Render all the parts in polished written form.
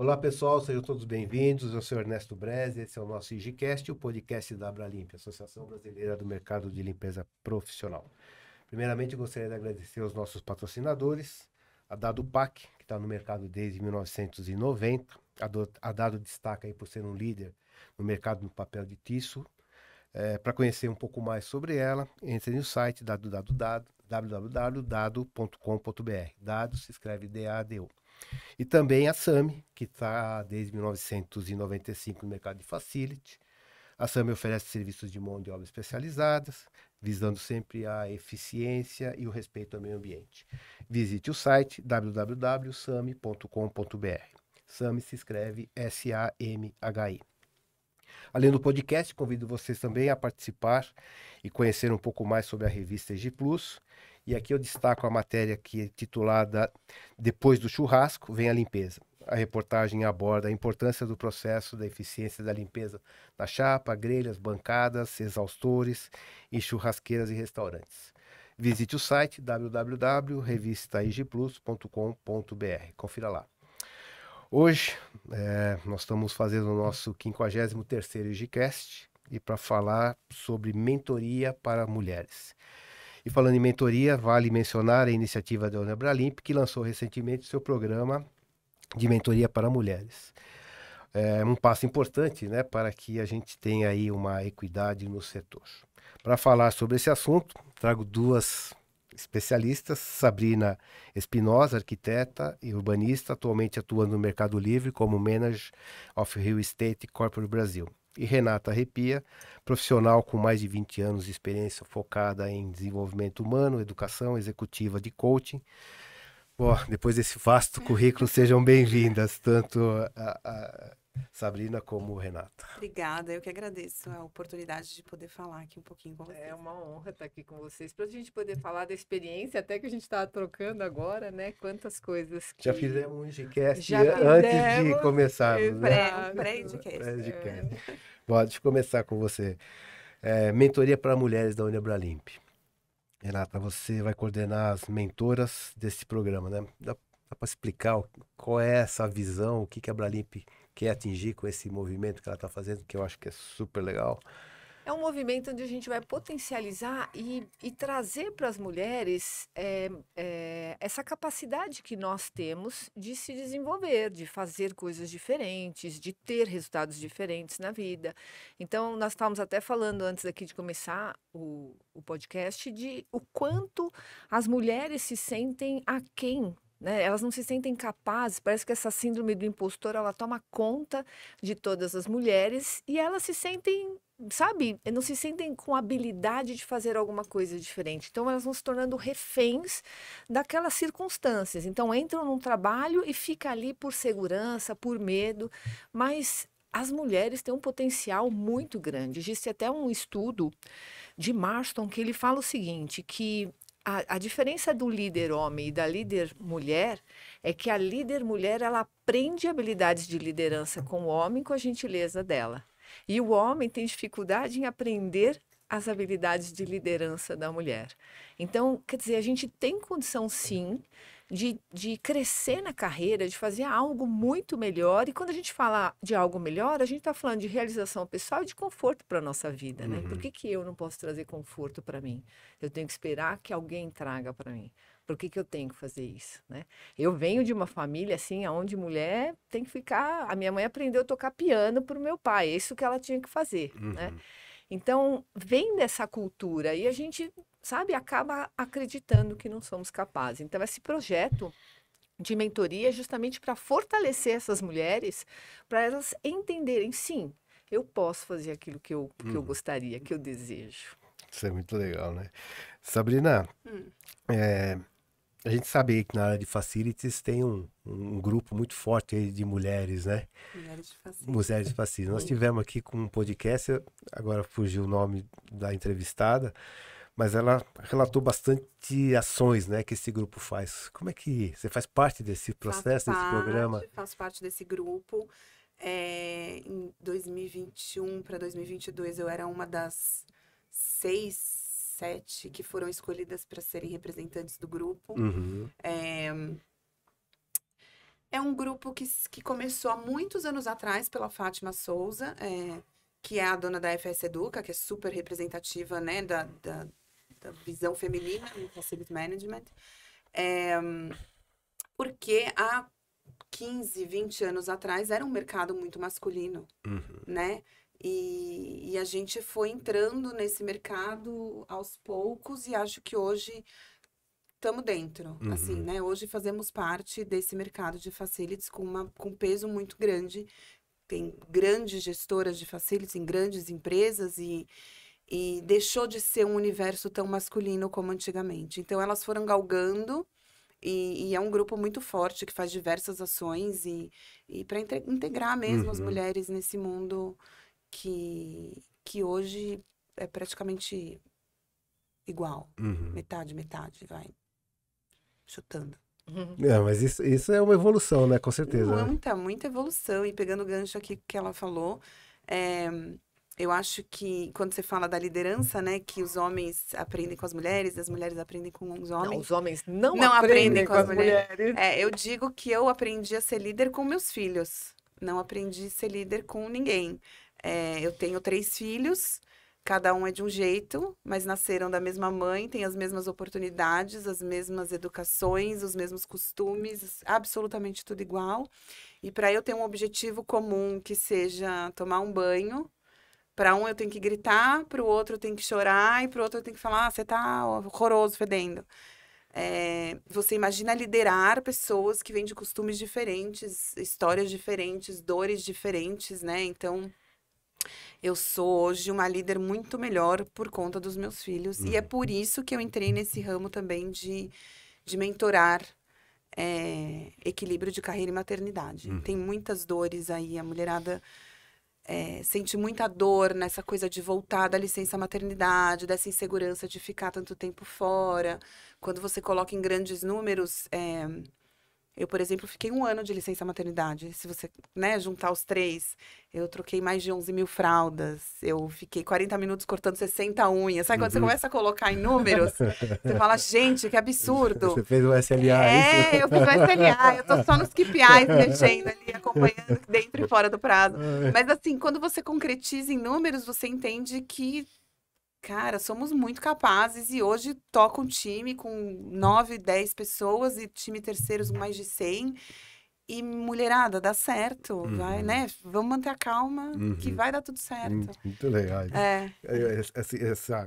Olá pessoal, sejam todos bem-vindos. Eu sou Ernesto Breze, esse é o nosso IGCast, o podcast da Abralimp, Associação Brasileira do Mercado de Limpeza Profissional. Primeiramente, eu gostaria de agradecer aos nossos patrocinadores, a Dado Pac, que está no mercado desde 1990. A Dado destaca aí por ser um líder no mercado do papel de tiço. Para conhecer um pouco mais sobre ela, entre no site www.dado.com.br. Dado se escreve D-A-D-O. E também a SAMI, que está desde 1995 no mercado de facility. A SAMI oferece serviços de mão de obra especializadas, visando sempre a eficiência e o respeito ao meio ambiente. Visite o site www.sami.com.br. SAMI se escreve S-A-M-H-I. Além do podcast, convido vocês também a participar e conhecer um pouco mais sobre a revista EG Plus. E aqui eu destaco a matéria que é titulada Depois do churrasco, vem a limpeza. A reportagem aborda a importância do processo da eficiência da limpeza da chapa, grelhas, bancadas, exaustores e churrasqueiras e restaurantes. Visite o site www.revistaigplus.com.br. Confira lá. Hoje, nós estamos fazendo o nosso 53º IGCast e para falar sobre mentoria para mulheres. E falando em mentoria, vale mencionar a iniciativa da Abralimp, que lançou recentemente seu programa de mentoria para mulheres. É um passo importante, né, para que a gente tenha aí uma equidade no setor. Para falar sobre esse assunto, trago duas especialistas, Sabrina Espinosa, arquiteta e urbanista, atualmente atuando no Mercado Livre como Manager of Real Estate Corporate Brasil. E Renata Repia, profissional com mais de 20 anos de experiência focada em desenvolvimento humano, educação executiva de coaching. Bom, depois desse vasto currículo, sejam bem-vindas, tanto a Sabrina como Renata. Obrigada, eu que agradeço a oportunidade de poder falar aqui um pouquinho com vocês. É uma honra estar aqui com vocês, para a gente poder falar da experiência, até que a gente está trocando agora, né? Quantas coisas que... Já fizemos um IGCast Já antes de fizemos, começarmos, né? exato. Pré-IGCast. Bom, deixa eu começar com você. Mentoria para mulheres da Abralimp. Renata, você vai coordenar as mentoras desse programa, né? Dá para explicar qual é essa visão, o que a Abralimp quer atingir com esse movimento que ela está fazendo, que eu acho que é super legal? É um movimento onde a gente vai potencializar e trazer para as mulheres essa capacidade que nós temos de se desenvolver, de fazer coisas diferentes, de ter resultados diferentes na vida. Então, nós estávamos até falando antes aqui de começar o podcast de o quanto as mulheres se sentem aquém, né? Elas não se sentem capazes, parece que essa síndrome do impostor, ela toma conta de todas as mulheres e elas se sentem, sabe, não se sentem com habilidade de fazer alguma coisa diferente. Então, elas vão se tornando reféns daquelas circunstâncias. Então, entram num trabalho e fica ali por segurança, por medo, mas as mulheres têm um potencial muito grande. Existe até um estudo de Marston que ele fala o seguinte, que a diferença do líder homem e da líder mulher é que a líder mulher, ela aprende habilidades de liderança com o homem, com a gentileza dela. E o homem tem dificuldade em aprender as habilidades de liderança da mulher. Então, quer dizer, a gente tem condição, sim, de crescer na carreira, de fazer algo muito melhor. E quando a gente fala de algo melhor, a gente está falando de realização pessoal e de conforto para a nossa vida, né? Por que eu não posso trazer conforto para mim? Eu tenho que esperar que alguém traga para mim. Por que eu tenho que fazer isso, né? Eu venho de uma família, assim, onde mulher tem que ficar... A minha mãe aprendeu a tocar piano para o meu pai, é isso que ela tinha que fazer, né? Então, vem dessa cultura e a gente, sabe, acaba acreditando que não somos capazes. Então, esse projeto de mentoria é justamente para fortalecer essas mulheres, para elas entenderem, sim, eu posso fazer aquilo que eu gostaria, que eu desejo. Isso é muito legal, né? Sabrina, a gente sabe que na área de facilities tem um grupo muito forte aí de mulheres, né? Mulheres de facility. Mulheres de facilities. Nós tivemos aqui com um podcast, agora fugiu o nome da entrevistada, mas ela relatou bastante ações, né, que esse grupo faz. Como é que você faz parte desse processo, desse programa? Faço parte desse grupo. Em 2021 para 2022, eu era uma das 6, 7 que foram escolhidas para serem representantes do grupo. É um grupo que começou há muitos anos atrás pela Fátima Souza, que é a dona da FS Educa, que é super representativa, né, da visão feminina no Facility Management. Porque há 15, 20 anos atrás era um mercado muito masculino, né? E a gente foi entrando nesse mercado aos poucos e acho que hoje estamos dentro, assim, né? Hoje fazemos parte desse mercado de facilities com um peso muito grande. Tem grandes gestoras de facilities em grandes empresas e deixou de ser um universo tão masculino como antigamente. Então, elas foram galgando e é um grupo muito forte que faz diversas ações e para integrar mesmo as mulheres nesse mundo que hoje é praticamente igual. Metade, vai chutando. Mas isso é uma evolução, né? Com certeza. Muita evolução. E pegando o gancho aqui que ela falou, eu acho que quando você fala da liderança, né, que os homens aprendem com as mulheres, as mulheres aprendem com os homens. Não, os homens não aprendem com as mulheres. Eu digo que eu aprendi a ser líder com meus filhos. Não aprendi a ser líder com ninguém. Eu tenho 3 filhos, cada um é de um jeito, mas nasceram da mesma mãe, têm as mesmas oportunidades, as mesmas educações, os mesmos costumes, absolutamente tudo igual. E para eu ter um objetivo comum que seja tomar um banho, para um eu tenho que gritar, para o outro eu tenho que chorar e para o outro eu tenho que falar, você tá horroroso, fedendo. Você imagina liderar pessoas que vêm de costumes diferentes, histórias diferentes, dores diferentes, né? Então, eu sou hoje uma líder muito melhor por conta dos meus filhos. E é por isso que eu entrei nesse ramo também de mentorar equilíbrio de carreira e maternidade. Tem muitas dores aí, a mulherada sente muita dor nessa coisa de voltar da licença maternidade, dessa insegurança de ficar tanto tempo fora. Quando você coloca em grandes números, eu, por exemplo, fiquei 1 ano de licença maternidade. Se você, né, juntar os 3, eu troquei mais de 11 mil fraldas. Eu fiquei 40 minutos cortando 60 unhas. Sabe quando você começa a colocar em números? Você fala, gente, que absurdo. Você fez o SLA, isso? Eu fiz o SLA. Eu tô só nos KPIs mexendo ali, acompanhando dentro e fora do prazo. Mas assim, quando você concretiza em números, você entende que, cara, somos muito capazes e hoje toco um time com 9, 10 pessoas e time terceiros com mais de 100. E mulherada, dá certo, vai, né? Vamos manter a calma, que vai dar tudo certo. Muito legal.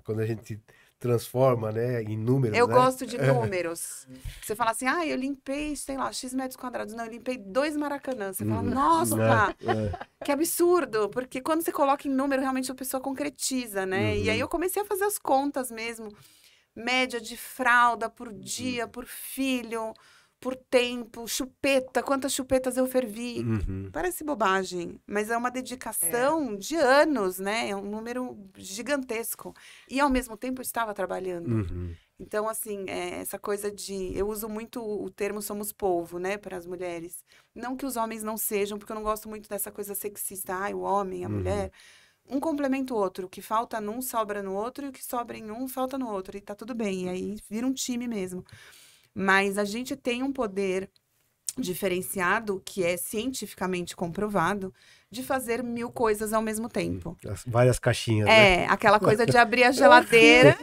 Quando a gente transforma, né, em números, eu gosto de números. Você fala assim, eu limpei, sei lá, X metros quadrados. Não, eu limpei 2 Maracanã. Você fala, nossa, que absurdo. Porque quando você coloca em número, realmente a pessoa concretiza, né? E aí eu comecei a fazer as contas mesmo. Média de fralda por dia, por filho, por tempo, chupeta, quantas chupetas eu fervi. Parece bobagem, mas é uma dedicação de anos, né? É um número gigantesco. E, ao mesmo tempo, eu estava trabalhando. Então, assim, essa coisa de... Eu uso muito o termo somos povo, né? Para as mulheres. Não que os homens não sejam, porque eu não gosto muito dessa coisa sexista. O homem, a mulher... Um complementa o outro. O que falta num, sobra no outro. E o que sobra em um, falta no outro. E tá tudo bem. E aí, vira um time mesmo. Mas a gente tem um poder diferenciado, que é cientificamente comprovado, de fazer 1000 coisas ao mesmo tempo. Várias caixinhas, né? Aquela coisa de abrir a geladeira...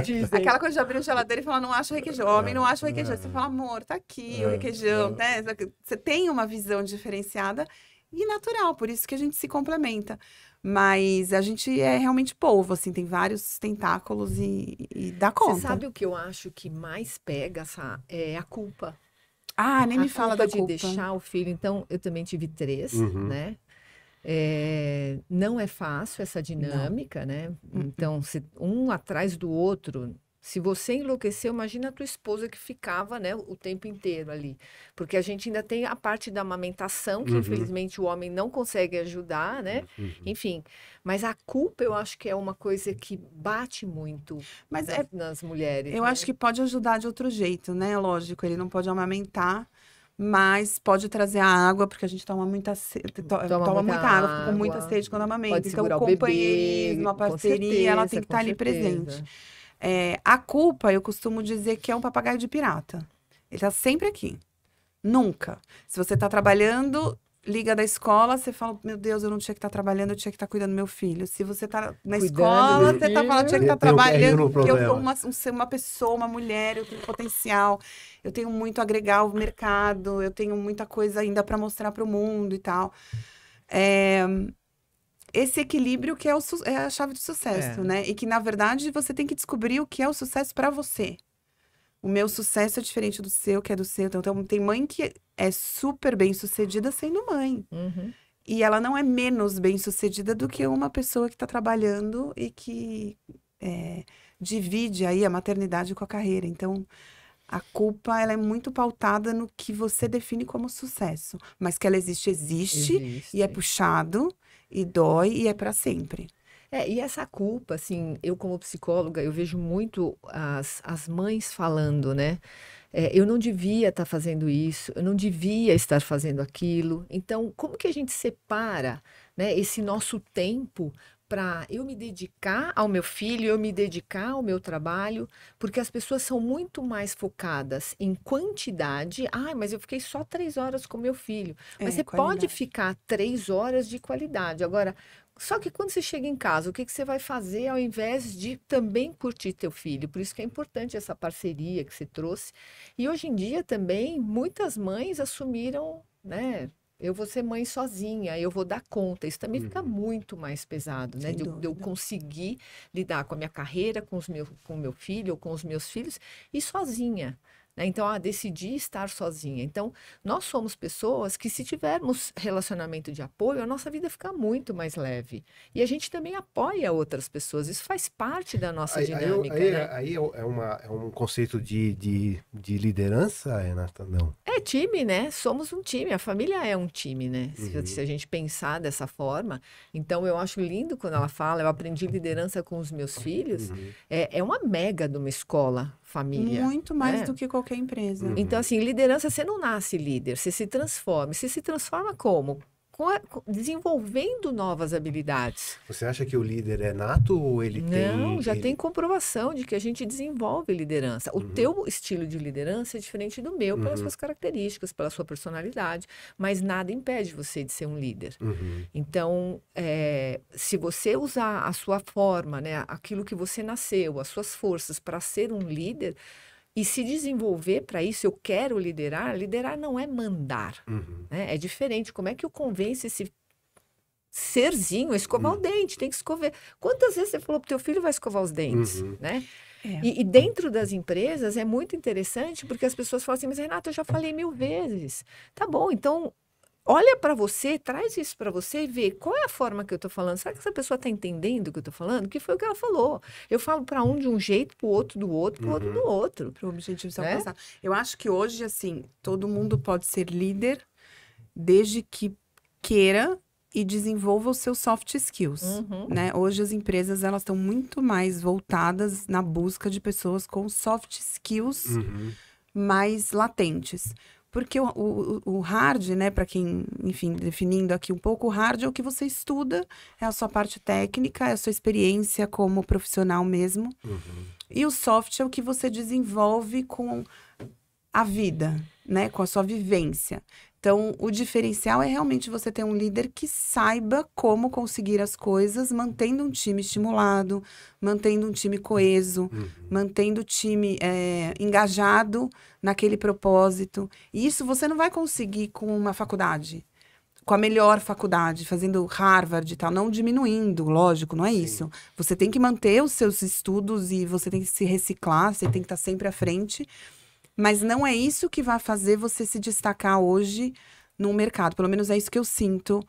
Dizem. Aquela coisa de abrir a geladeira e falar, não acho requeijão. O homem não acha o requeijão. Você fala, amor, tá aqui o requeijão, né? Você tem uma visão diferenciada e natural, por isso que a gente se complementa. Mas a gente é realmente polvo, assim, tem vários tentáculos e dá conta. Você sabe o que eu acho que mais pega é a culpa. Nem me fala da culpa. De deixar o filho. Então, eu também tive 3, né? Não é fácil essa dinâmica, né? Então, um atrás do outro... Se você enlouqueceu, imagina a tua esposa que ficava, né, o tempo inteiro ali. Porque a gente ainda tem a parte da amamentação, que infelizmente o homem não consegue ajudar, né? Enfim, mas a culpa eu acho que é uma coisa que bate muito nas mulheres. Eu acho que pode ajudar de outro jeito, né? Lógico, ele não pode amamentar, mas pode trazer a água, porque a gente toma muita sede, toma muita água, fica com muita sede quando amamenta. Então, o companheirismo, a parceria, ela tem que estar ali presente. A culpa, eu costumo dizer que é um papagaio de pirata. Ele tá sempre aqui. Nunca. Se você tá trabalhando, liga da escola, você fala, meu Deus, eu não tinha que estar trabalhando, eu tinha que estar cuidando do meu filho. Se você tá na Cuidando escola, do você tá falando, eu tinha que filho. estar Tem um QI trabalhando, no porque eu problema. sou uma pessoa, uma mulher, eu tenho potencial, eu tenho muito a agregar ao mercado, eu tenho muita coisa ainda para mostrar para o mundo e tal. Esse equilíbrio que é, é a chave do sucesso, né? E que, na verdade, você tem que descobrir o que é o sucesso para você. O meu sucesso é diferente do seu, que é do seu. Então, tem mãe que é super bem-sucedida sendo mãe. Uhum. E ela não é menos bem-sucedida do que uma pessoa que está trabalhando e que divide aí a maternidade com a carreira. Então, a culpa, ela é muito pautada no que você define como sucesso. Mas que ela existe. E é puxado, e dói, e é para sempre. E essa culpa, assim, eu como psicóloga, eu vejo muito as mães falando, né? Eu não devia estar fazendo isso, eu não devia estar fazendo aquilo. Então, como que a gente separa, né, esse nosso tempo para eu me dedicar ao meu filho, eu me dedicar ao meu trabalho? Porque as pessoas são muito mais focadas em quantidade. Ah, mas eu fiquei só 3 horas com meu filho. Mas você pode ficar 3 horas de qualidade. Agora, só que quando você chega em casa, o que você vai fazer ao invés de também curtir teu filho? Por isso que é importante essa parceria que você trouxe. E hoje em dia também, muitas mães assumiram, né? Eu vou ser mãe sozinha, eu vou dar conta. Isso também fica muito mais pesado, né? De eu conseguir lidar com a minha carreira, com o meu filho ou com os meus filhos e sozinha. Então, decidi estar sozinha. Então, nós somos pessoas que, se tivermos relacionamento de apoio, a nossa vida fica muito mais leve. E a gente também apoia outras pessoas. Isso faz parte da nossa dinâmica, né? Aí é um conceito de liderança, Renata? Não. É time, né? Somos um time. A família é um time, né? Se a gente pensar dessa forma. Então, eu acho lindo quando ela fala, eu aprendi liderança com os meus filhos. É uma mega de uma escola, família. Muito mais do que qualquer empresa. Então, assim, liderança, você não nasce líder, você se transforma. Você se transforma como? Desenvolvendo novas habilidades. Você acha que o líder é nato ou ele tem... Não, já tem comprovação de que a gente desenvolve liderança. O teu estilo de liderança é diferente do meu, pelas suas características, pela sua personalidade, mas nada impede você de ser um líder. Então, se você usar a sua forma, né, aquilo que você nasceu, as suas forças para ser um líder e se desenvolver para isso, eu quero liderar. Liderar não é mandar, né? É diferente. Como é que eu convenço esse serzinho a escovar o dente? Tem que escovar. Quantas vezes você falou para o teu filho vai escovar os dentes, né? E dentro das empresas é muito interessante, porque as pessoas falam assim, mas Renata, eu já falei 1000 vezes. Tá bom, então olha para você, traz isso para você e vê qual é a forma que eu estou falando. Será que essa pessoa está entendendo o que eu estou falando? Que foi o que ela falou. Eu falo para um de um jeito, para o outro do outro, para o outro do outro. Para o objetivo ser alcançado. Eu acho que hoje, assim, todo mundo pode ser líder desde que queira e desenvolva os seus soft skills, né? Hoje as empresas, elas estão muito mais voltadas na busca de pessoas com soft skills mais latentes. Porque o hard, né, para quem, enfim, definindo aqui um pouco, o hard é o que você estuda, é a sua parte técnica, é a sua experiência como profissional mesmo. E o soft é o que você desenvolve com a vida, né, com a sua vivência. Então, o diferencial é realmente você ter um líder que saiba como conseguir as coisas, mantendo um time estimulado, mantendo um time coeso, mantendo o time engajado naquele propósito. E isso você não vai conseguir com uma faculdade, com a melhor faculdade, fazendo Harvard e tal, não diminuindo, lógico, não é isso. Você tem que manter os seus estudos e você tem que se reciclar, você tem que estar sempre à frente. Mas não é isso que vai fazer você se destacar hoje no mercado. Pelo menos é isso que eu sinto,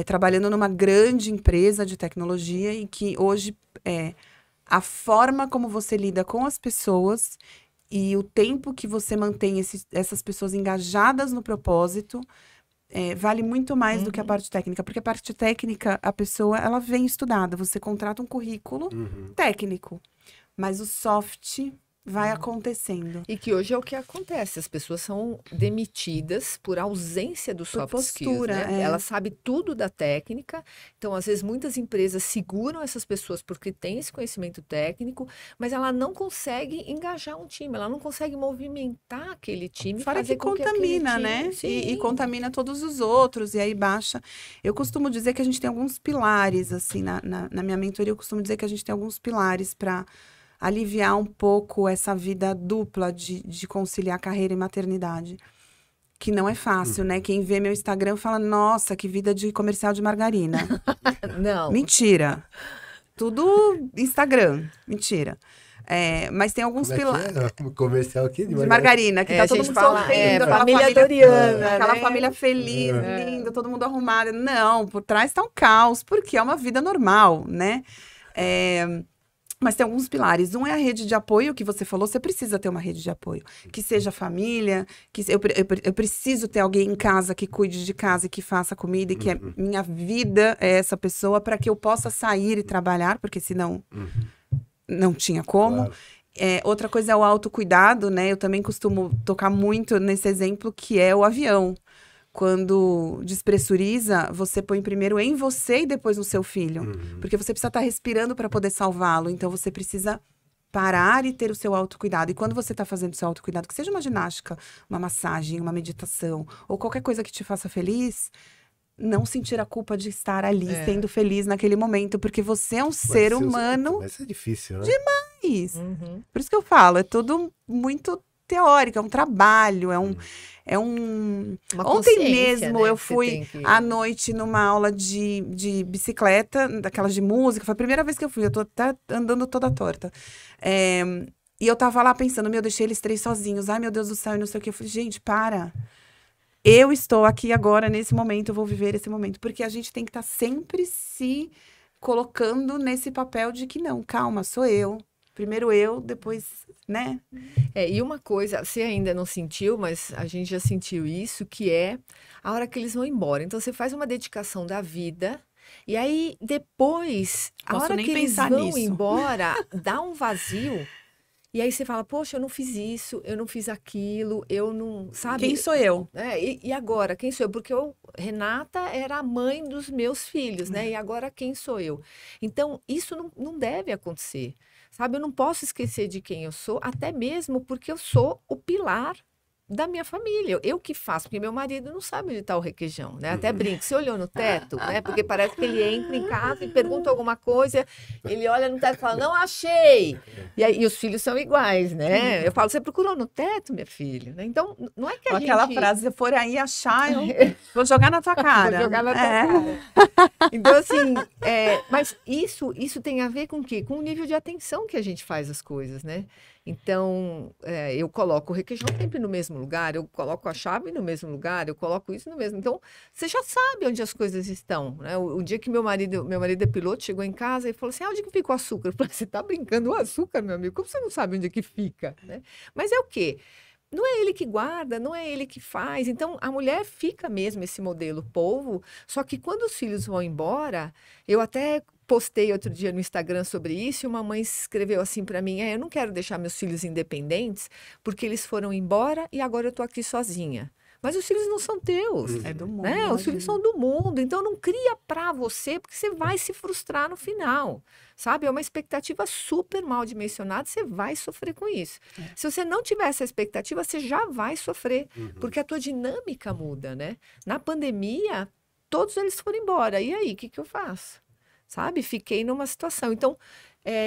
trabalhando numa grande empresa de tecnologia e que hoje a forma como você lida com as pessoas e o tempo que você mantém essas pessoas engajadas no propósito vale muito mais do que a parte técnica. Porque a parte técnica, a pessoa, ela vem estudada. Você contrata um currículo técnico. Mas o soft vai acontecendo. E que hoje é o que acontece, as pessoas são demitidas por ausência do soft postura, skills, né? é. Ela sabe tudo da técnica, então às vezes muitas empresas seguram essas pessoas porque têm esse conhecimento técnico, mas ela não consegue engajar um time, ela não consegue movimentar aquele time, Fora fazer que com aquele contamina, time- né? E Sim. contamina todos os outros, e aí baixa. Eu costumo dizer que a gente tem alguns pilares, assim, na minha mentoria, eu costumo dizer que a gente tem alguns pilares para aliviar um pouco essa vida dupla de conciliar carreira e maternidade. Que não é fácil, né? Quem vê meu Instagram fala, nossa, que vida de comercial de margarina. Não. Mentira. Tudo Instagram. Mentira. Mas tem alguns Como é que pilares. é? Comercial aqui De margarina, que É, tá a todo gente mundo fala, sorrindo, aquela família Doriana, aquela né? família feliz, linda, todo mundo arrumado. Não, por trás tá um caos, porque é uma vida normal, né? Mas tem alguns pilares. Um é a rede de apoio, que você falou, você precisa ter uma rede de apoio. Que seja família, que eu preciso ter alguém em casa que cuide de casa e que faça comida, e que minha vida é essa pessoa, para que eu possa sair e trabalhar, porque senão não tinha como. Claro. Outra coisa é o autocuidado, né? Eu também costumo tocar muito nesse exemplo, que é o avião. Quando despressuriza, você põe primeiro em você e depois no seu filho. Porque você precisa estar respirando para poder salvá-lo. Então, você precisa parar e ter o seu autocuidado. E quando você está fazendo o seu autocuidado, que seja uma ginástica, uma massagem, uma meditação, ou qualquer coisa que te faça feliz, não sentir a culpa de estar ali, sendo feliz naquele momento. Porque você é um ser humano. Mas é difícil, né? Demais. Por isso que eu falo, é tudo muito teórico, é um trabalho, Uma Ontem consciência, mesmo né, eu que você fui tem que- à noite numa aula de bicicleta, daquelas de música. Foi a primeira vez que eu fui, eu tô até andando toda torta. E eu tava lá pensando, meu, eu deixei eles 3 sozinhos. Ai, meu Deus do céu, e não sei o que. Eu falei, gente, para. Eu estou aqui agora, nesse momento, eu vou viver esse momento. Porque a gente tem que estar sempre se colocando nesse papel de que não, calma, sou eu. Primeiro eu, depois, né? E uma coisa, você ainda não sentiu, mas a gente já sentiu isso, que é a hora que eles vão embora. Então, você faz uma dedicação da vida, e aí, depois, a Posso hora nem que eles pensar vão nisso. embora, dá um vazio. E aí você fala, poxa, eu não fiz isso, eu não fiz aquilo, eu não, sabe? Quem sou eu? E agora, quem sou eu? Porque Renata era a mãe dos meus filhos, né? E agora quem sou eu? Então, isso não deve acontecer, sabe? Eu não posso esquecer de quem eu sou, até mesmo porque eu sou o pilar da minha família. Eu que faço, porque meu marido não sabe onde está o requeijão, né? Até brinco, você olhou no teto, né? Porque parece que ele entra em casa e pergunta alguma coisa, ele olha no teto e fala, não achei! E os filhos são iguais, né? Eu falo, você procurou no teto, minha filha? Né? Então, não é que a Aquela gente... frase, se for aí achar, eu vou jogar na tua cara. Vou jogar na tua cara. Então, assim, mas isso tem a ver com o quê? Com o nível de atenção que a gente faz as coisas, né? Então, eu coloco o requeijão sempre no mesmo lugar, eu coloco a chave no mesmo lugar, eu coloco isso no mesmo. Então, você já sabe onde as coisas estão, né? O dia que meu marido é piloto, chegou em casa e falou assim, onde que fica o açúcar? Eu falei, você tá brincando, o açúcar, meu amigo? Como você não sabe onde é que fica, né? Mas é o quê? Não é ele que guarda, não é ele que faz. Então, a mulher fica mesmo esse modelo polvo, só que quando os filhos vão embora, eu até postei outro dia no Instagram sobre isso, e uma mãe escreveu assim para mim, eu não quero deixar meus filhos independentes, porque eles foram embora e agora eu tô aqui sozinha. Mas os filhos não são teus. É do mundo. Né? Os filhos são do mundo. Então, não cria para você, porque você vai se frustrar no final. Sabe? É uma expectativa super mal dimensionada, você vai sofrer com isso. Se você não tiver essa expectativa, você já vai sofrer, porque a tua dinâmica muda, né? Na pandemia, todos eles foram embora. E aí, o que eu faço? Sabe? Fiquei numa situação. Então,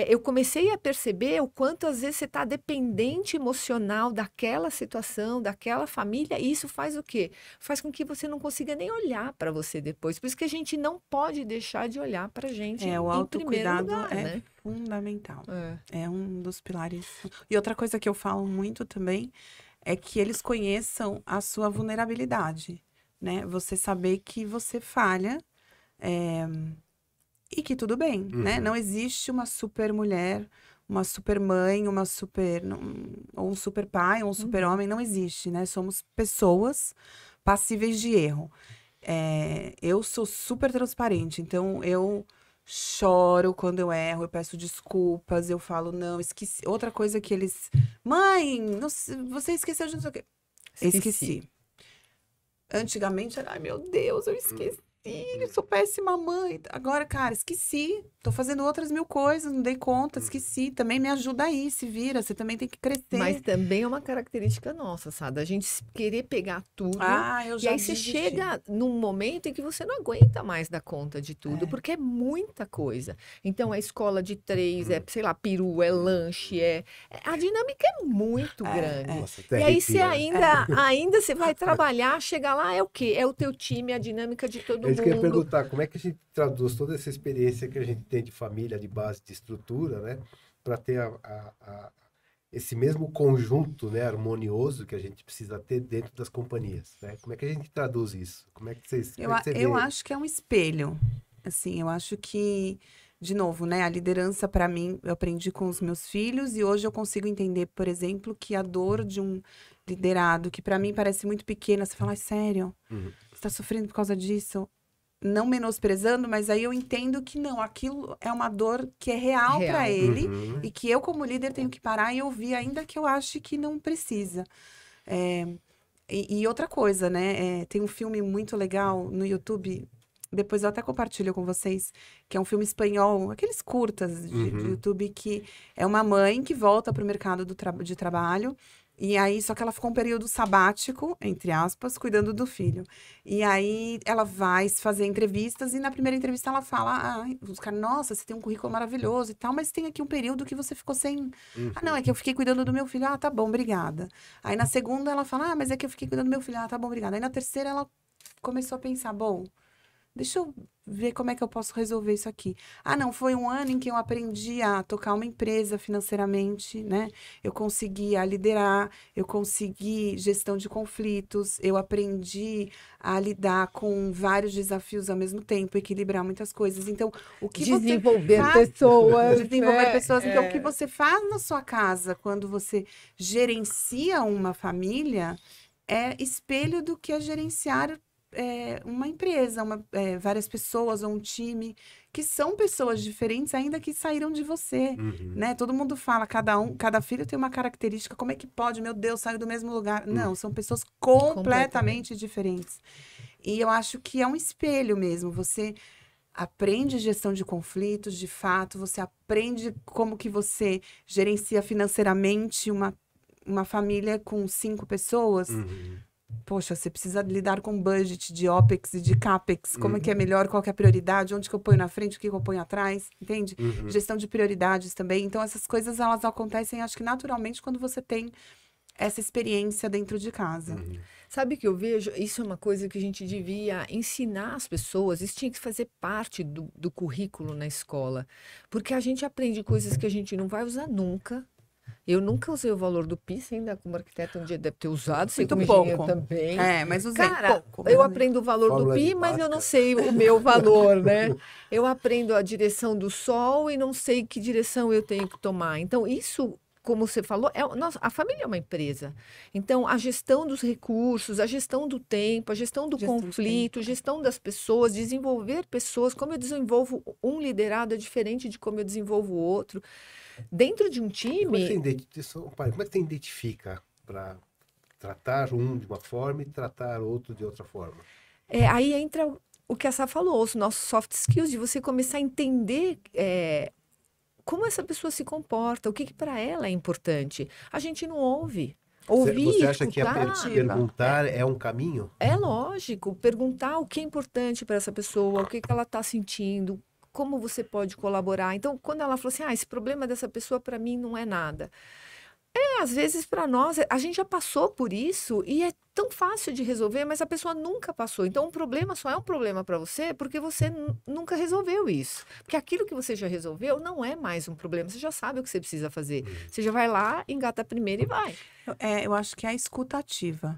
eu comecei a perceber o quanto às vezes você está dependente emocional daquela situação, daquela família, e isso faz o quê? Faz com que você não consiga nem olhar para você depois. Por isso que a gente não pode deixar de olhar para a gente O em primeiro autocuidado lugar, é né? fundamental. É um dos pilares. E outra coisa que eu falo muito também é que eles conheçam a sua vulnerabilidade, né? Você saber que você falha, e que tudo bem, né? Não existe uma super mulher, uma super mãe, ou um super pai, ou um super homem, não existe, né? Somos pessoas passíveis de erro. Eu sou super transparente, então eu choro quando eu erro, eu peço desculpas, eu falo, não, esqueci. Outra coisa que eles... Mãe, você esqueceu de não sei o quê. Esqueci. Antigamente era, ai meu Deus, eu esqueci. Eu sou péssima mãe. Agora, cara, esqueci. Tô fazendo outras 1000 coisas, não dei conta, esqueci. Também me ajuda aí, se vira. Você também tem que crescer. Mas também é uma característica nossa, sabe? A gente querer pegar tudo. Eu E já aí você desisti. chega num momento em que você não aguenta mais dar conta de tudo, porque é muita coisa. Então, é escola de 3, é, sei lá, peru, é lanche, a dinâmica é muito grande. Nossa, E aí você arrepia. ainda você vai trabalhar, chegar lá, é o quê? É o teu time, a dinâmica de todo Eu queria mundo. perguntar, como é que a gente traduz toda essa experiência que a gente tem de família, de base, de estrutura, né? Para ter esse mesmo conjunto, né, harmonioso que a gente precisa ter dentro das companhias, né? Como é que a gente traduz isso? Como é que você Eu vê? acho que é um espelho. Assim, eu acho que, de novo, né, a liderança para mim, eu aprendi com os meus filhos e hoje eu consigo entender, por exemplo, que a dor de um liderado, que para mim parece muito pequena, você fala, sério? Você tá sofrendo por causa disso? Não menosprezando, mas aí eu entendo que não, aquilo é uma dor que é real para ele e que eu, como líder, tenho que parar e ouvir, ainda que eu ache que não precisa. E outra coisa, né? Tem um filme muito legal no YouTube, depois eu até compartilho com vocês, que é um filme espanhol, aqueles curtas de YouTube, que é uma mãe que volta para o mercado de trabalho. E aí, só que ela ficou um período sabático, entre aspas, cuidando do filho. E aí, ela vai fazer entrevistas e na primeira entrevista ela fala, os caras, nossa, você tem um currículo maravilhoso e tal, mas tem aqui um período que você ficou sem... não, é que eu fiquei cuidando do meu filho. Tá bom, obrigada. Aí, na segunda, ela fala, mas é que eu fiquei cuidando do meu filho. Tá bom, obrigada. Aí, na terceira, ela começou a pensar, bom... Deixa eu ver como é que eu posso resolver isso aqui. Não, foi um ano em que eu aprendi a tocar uma empresa financeiramente, né? Eu consegui a liderar, eu consegui gestão de conflitos, eu aprendi a lidar com vários desafios ao mesmo tempo, equilibrar muitas coisas. Então, o que desenvolver você faz... pessoas. Desenvolver pessoas. Então, o que você faz na sua casa quando você gerencia uma família é espelho do que é gerenciar uma empresa, várias pessoas ou um time, que são pessoas diferentes, ainda que saíram de você, né? Todo mundo fala, cada filho tem uma característica, como é que pode? Meu Deus, saiu do mesmo lugar. Não, são pessoas completamente diferentes. E eu acho que é um espelho mesmo, você aprende gestão de conflitos, de fato, você aprende como que você gerencia financeiramente uma família com 5 pessoas. Poxa, você precisa lidar com budget de OPEX e de CAPEX. Como é que é melhor? Qual que é a prioridade? Onde que eu ponho na frente? O que eu ponho atrás? Entende? Gestão de prioridades também. Então, essas coisas, elas acontecem, acho que naturalmente, quando você tem essa experiência dentro de casa. Sabe que eu vejo? Isso é uma coisa que a gente devia ensinar as pessoas. Isso tinha que fazer parte do currículo na escola. Porque a gente aprende coisas que a gente não vai usar nunca. Eu nunca usei o valor do PI, ainda como arquiteto um dia deve ter usado, sei como engenheiro também. Mas usei pouco. Eu aprendo o valor do PI, mas eu não sei o meu valor, né? Eu aprendo a direção do sol e não sei que direção eu tenho que tomar. Então, isso, como você falou, a família é uma empresa. Então, a gestão dos recursos, a gestão do tempo, a gestão do conflito, gestão das pessoas, desenvolver pessoas, como eu desenvolvo um liderado é diferente de como eu desenvolvo o outro. Dentro de um time... Como é que você identifica para tratar um de uma forma e tratar outro de outra forma? Aí entra o que a Sá falou, os nossos soft skills, de você começar a entender como essa pessoa se comporta, o que para ela é importante. A gente não ouve. Você acha que perguntar é um caminho? É lógico, perguntar o que é importante para essa pessoa, o que ela está sentindo, como você pode colaborar. Então, quando ela falou assim, esse problema dessa pessoa para mim não é nada. Às vezes para nós, a gente já passou por isso e é tão fácil de resolver, mas a pessoa nunca passou. Então, um problema só é um problema para você porque você nunca resolveu isso. Porque aquilo que você já resolveu não é mais um problema. Você já sabe o que você precisa fazer. Você já vai lá, engata primeiro e vai. Eu acho que é a escuta ativa.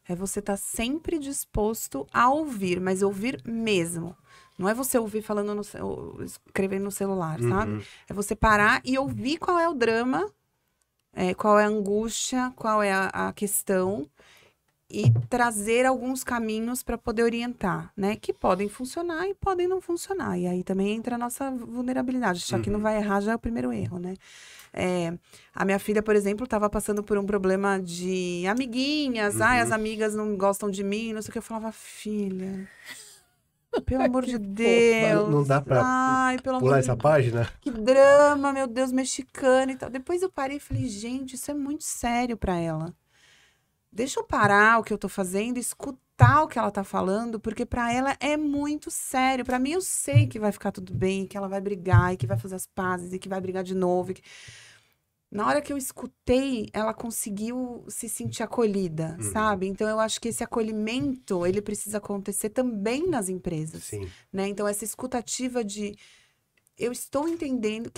É você estar sempre disposto a ouvir, mas ouvir mesmo. Não é você ouvir falando escrevendo no celular, sabe? É você parar e ouvir qual é o drama, qual é a angústia, qual é a questão, e trazer alguns caminhos para poder orientar, né? Que podem funcionar e podem não funcionar. E aí também entra a nossa vulnerabilidade. Achar que não vai errar já é o primeiro erro, né? A minha filha, por exemplo, estava passando por um problema de amiguinhas. Ai, as amigas não gostam de mim, não sei o que. Eu falava, filha, pelo amor de Deus. Não dá pra Ai, pelo pular amor essa de página? Que drama, meu Deus, mexicano e tal. Depois eu parei e falei, gente, isso é muito sério para ela. Deixa eu parar o que eu tô fazendo, escutar o que ela tá falando, porque para ela é muito sério. Para mim, eu sei que vai ficar tudo bem, que ela vai brigar, e que vai fazer as pazes, e que vai brigar de novo. Na hora que eu escutei, ela conseguiu se sentir acolhida, sabe? Então, eu acho que esse acolhimento, ele precisa acontecer também nas empresas. Sim. Né? Então, essa escutativa de... Eu estou entendendo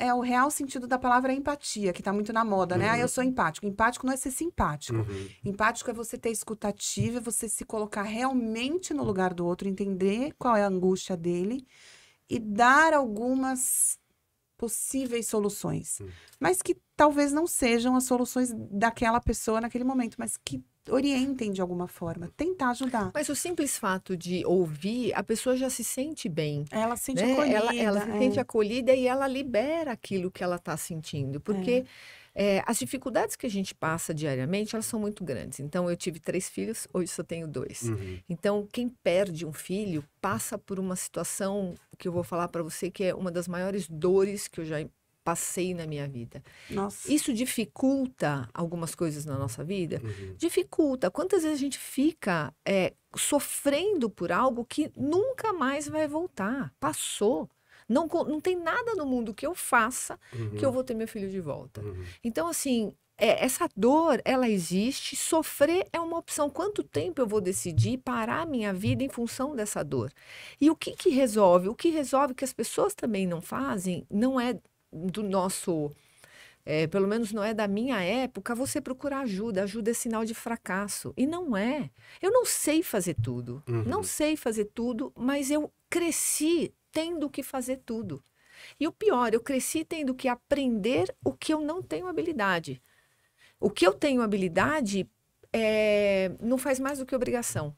é o real sentido da palavra empatia, que está muito na moda, né? Ah, eu sou empático. Empático não é ser simpático. Empático é você ter escutativa, você se colocar realmente no lugar do outro, entender qual é a angústia dele e dar algumas possíveis soluções. Mas que talvez não sejam as soluções daquela pessoa naquele momento, mas que orientem de alguma forma, tentar ajudar. Mas o simples fato de ouvir, a pessoa já se sente bem. Ela se sente né? acolhida. Ela se sente acolhida e ela libera aquilo que ela está sentindo. Porque as dificuldades que a gente passa diariamente, elas são muito grandes. Então, eu tive 3 filhos, hoje só tenho 2. Então, quem perde um filho passa por uma situação que eu vou falar para você que é uma das maiores dores que eu já passei na minha vida. Nossa. Isso dificulta algumas coisas na nossa vida? Dificulta. Quantas vezes a gente fica sofrendo por algo que nunca mais vai voltar? Passou. Não tem nada no mundo que eu faça que eu vou ter meu filho de volta. Então, assim, essa dor, ela existe. Sofrer é uma opção. Quanto tempo eu vou decidir parar a minha vida em função dessa dor? E o que resolve? O que resolve que as pessoas também não fazem, não é do nosso... pelo menos não é da minha época, você procurar ajuda. Ajuda é sinal de fracasso. E não é. Eu não sei fazer tudo. Não sei fazer tudo, mas eu cresci tendo que fazer tudo. E o pior, eu cresci tendo que aprender o que eu não tenho habilidade. O que eu tenho habilidade não faz mais do que obrigação.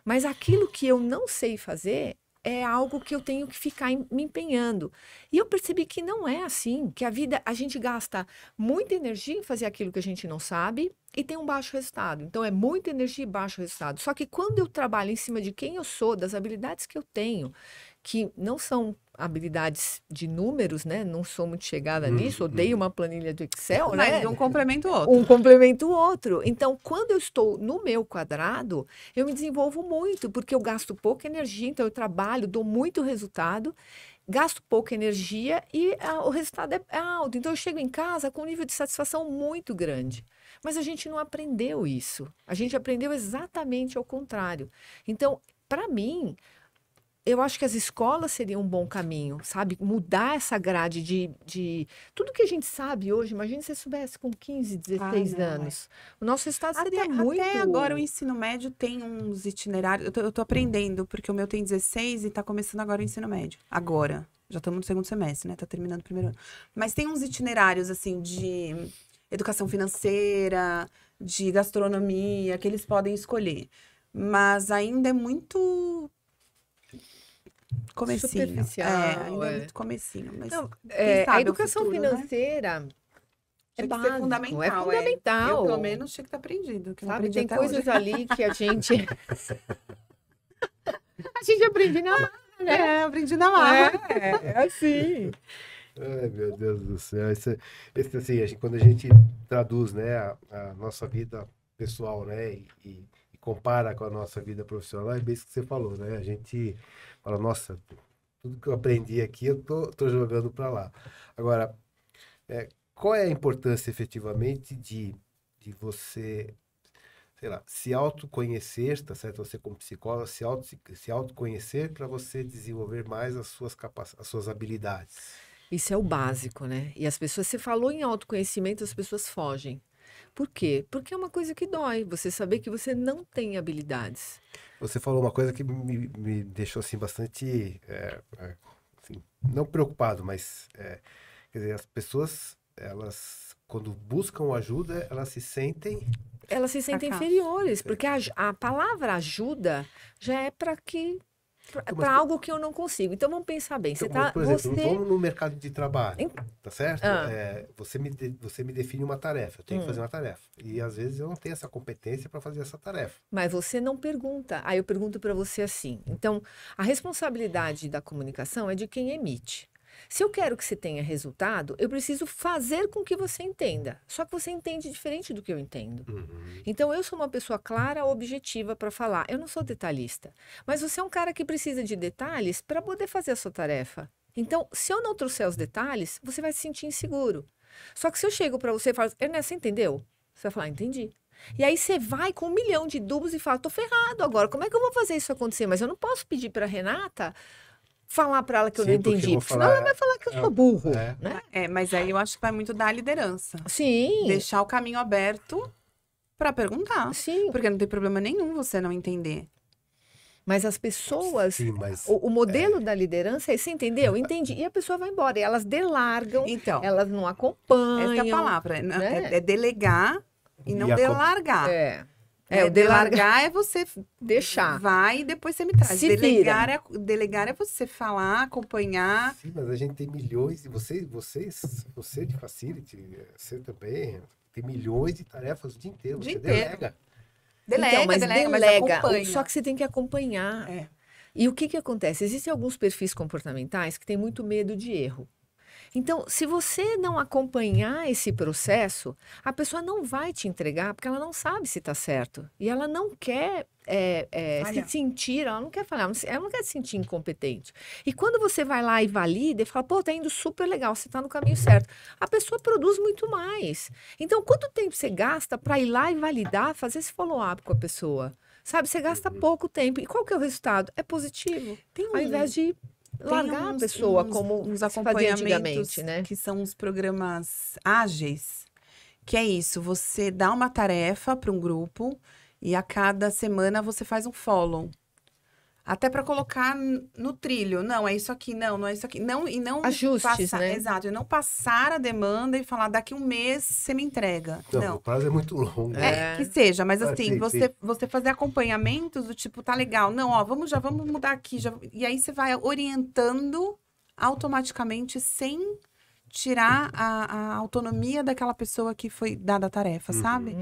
Mas aquilo que eu não sei fazer é algo que eu tenho que ficar me empenhando. E eu percebi que não é assim, que a gente gasta muita energia em fazer aquilo que a gente não sabe e tem um baixo resultado. Então, é muita energia e baixo resultado. Só que quando eu trabalho em cima de quem eu sou, das habilidades que eu tenho, que não são habilidades de números, né? Não sou muito chegada nisso, odeio uma planilha do Excel, né? Mas um complementa o outro. Um complementa o outro. Então, quando eu estou no meu quadrado, eu me desenvolvo muito, porque eu gasto pouca energia, então eu trabalho, dou muito resultado, gasto pouca energia e o resultado é alto. Então, eu chego em casa com um nível de satisfação muito grande. Mas a gente não aprendeu isso. A gente aprendeu exatamente ao contrário. Então, para mim... Eu acho que as escolas seriam um bom caminho, sabe? Mudar essa grade de... Tudo que a gente sabe hoje, imagina se você soubesse com 15, 16 anos. O nosso estado seria muito... Até agora o ensino médio tem uns itinerários... Eu tô aprendendo, porque o meu tem 16 e tá começando agora o ensino médio. Agora. Já estamos no segundo semestre, né? Tá terminando o primeiro ano. Mas tem uns itinerários, assim, de educação financeira, de gastronomia, que eles podem escolher. Mas ainda é muito... comecinho. Superficial. Ainda é muito comecinho. Mas não, sabe, a educação futuro, financeira né? básico, fundamental. é fundamental. Eu, pelo menos, tinha que estar aprendido. Que sabe, tem até coisas hoje. ali que a gente... a gente aprende na marra, né? Aprendi na marra. É assim. Ai, meu Deus do céu. Esse, assim, quando a gente traduz, né, a nossa vida pessoal, né, e compara com a nossa vida profissional, é bem isso que você falou, né? A gente fala, nossa, tudo que eu aprendi aqui, eu tô jogando para lá. Agora, qual é a importância, efetivamente, de você, sei lá, se autoconhecer, tá certo? Você como psicóloga, se autoconhecer para você desenvolver mais as suas habilidades. Isso é o básico, né? E as pessoas, você falou em autoconhecimento, as pessoas fogem. Por quê? Porque é uma coisa que dói, você saber que você não tem habilidades. Você falou uma coisa que me deixou, assim, bastante, assim, não preocupado, mas, quer dizer, as pessoas, elas, quando buscam ajuda, elas se sentem elas se sentem Fracasso. inferiores, porque a palavra ajuda já é para algo que eu não consigo. Então vamos pensar bem. Então, Você tá, por exemplo, você... vamos no mercado de trabalho, Em- tá certo? Ah. Você me define uma tarefa, eu tenho que fazer uma tarefa. E às vezes eu não tenho essa competência para fazer essa tarefa. Mas você não pergunta. Aí eu pergunto para você assim. Então, a responsabilidade da comunicação é de quem emite. Se eu quero que você tenha resultado, eu preciso fazer com que você entenda. Só que você entende diferente do que eu entendo. Então, eu sou uma pessoa clara, objetiva para falar. Eu não sou detalhista. Mas você é um cara que precisa de detalhes para poder fazer a sua tarefa. Então, se eu não trouxer os detalhes, você vai se sentir inseguro. Só que se eu chego para você e falo, Ernesto, você entendeu? Você vai falar, entendi. E aí você vai com 1 milhão de dúvidas e fala, tô ferrado agora, como é que eu vou fazer isso acontecer? Mas eu não posso pedir para Renata falar para ela que eu não Sim, porque eu entendi, vou porque senão falar- ela vai falar que eu sou burro, É. né? Mas aí eu acho que vai muito da liderança. Sim, Deixar o caminho aberto pra perguntar. sim. Porque não tem problema nenhum você não entender. Mas as pessoas, Sim, mas o modelo da liderança é, você entendeu? Entendi. E a pessoa vai embora, e elas delargam, Então, elas não acompanham. essa é a palavra. né? É delegar e não E a com- delargar. O delargar é você deixar. vai e depois você me traz. Se Delegar é você falar, acompanhar. sim, mas a gente tem milhões, e você de Facility, você também, tem milhões de tarefas o dia inteiro. O dia Você inteiro. delega. Delega, Então, mas delega, mas delega. acompanha. Só que você tem que acompanhar. É. E o que que acontece? Existem alguns perfis comportamentais que têm muito medo de erro. Então, se você não acompanhar esse processo, a pessoa não vai te entregar porque ela não sabe se está certo. E ela não quer se Falhar. sentir, ela não quer falhar, ela não quer se sentir incompetente. E quando você vai lá e valida e fala, pô, tá indo super legal, você tá no caminho certo, a pessoa produz muito mais. Então, quanto tempo você gasta para ir lá e validar, fazer esse follow-up com a pessoa? Sabe, você gasta pouco tempo. E qual que é o resultado? É positivo. Tem Ao invés de largar a pessoa como uns se fazia antigamente, né? que são os programas ágeis, que é isso, você dá uma tarefa para um grupo e a cada semana você faz um follow. Até para colocar no trilho. Não, é isso aqui, não é isso aqui. Não, e não Ajustes, passar, né? Exato, e não passar a demanda e falar, daqui 1 mês você me entrega. Não, Não. o prazo é muito longo. É. Que seja, mas Ah, assim, sim, você fazer acompanhamentos do tipo, tá legal, não, ó, já vamos mudar aqui, e aí você vai orientando automaticamente sem tirar a autonomia daquela pessoa que foi dada a tarefa, sabe?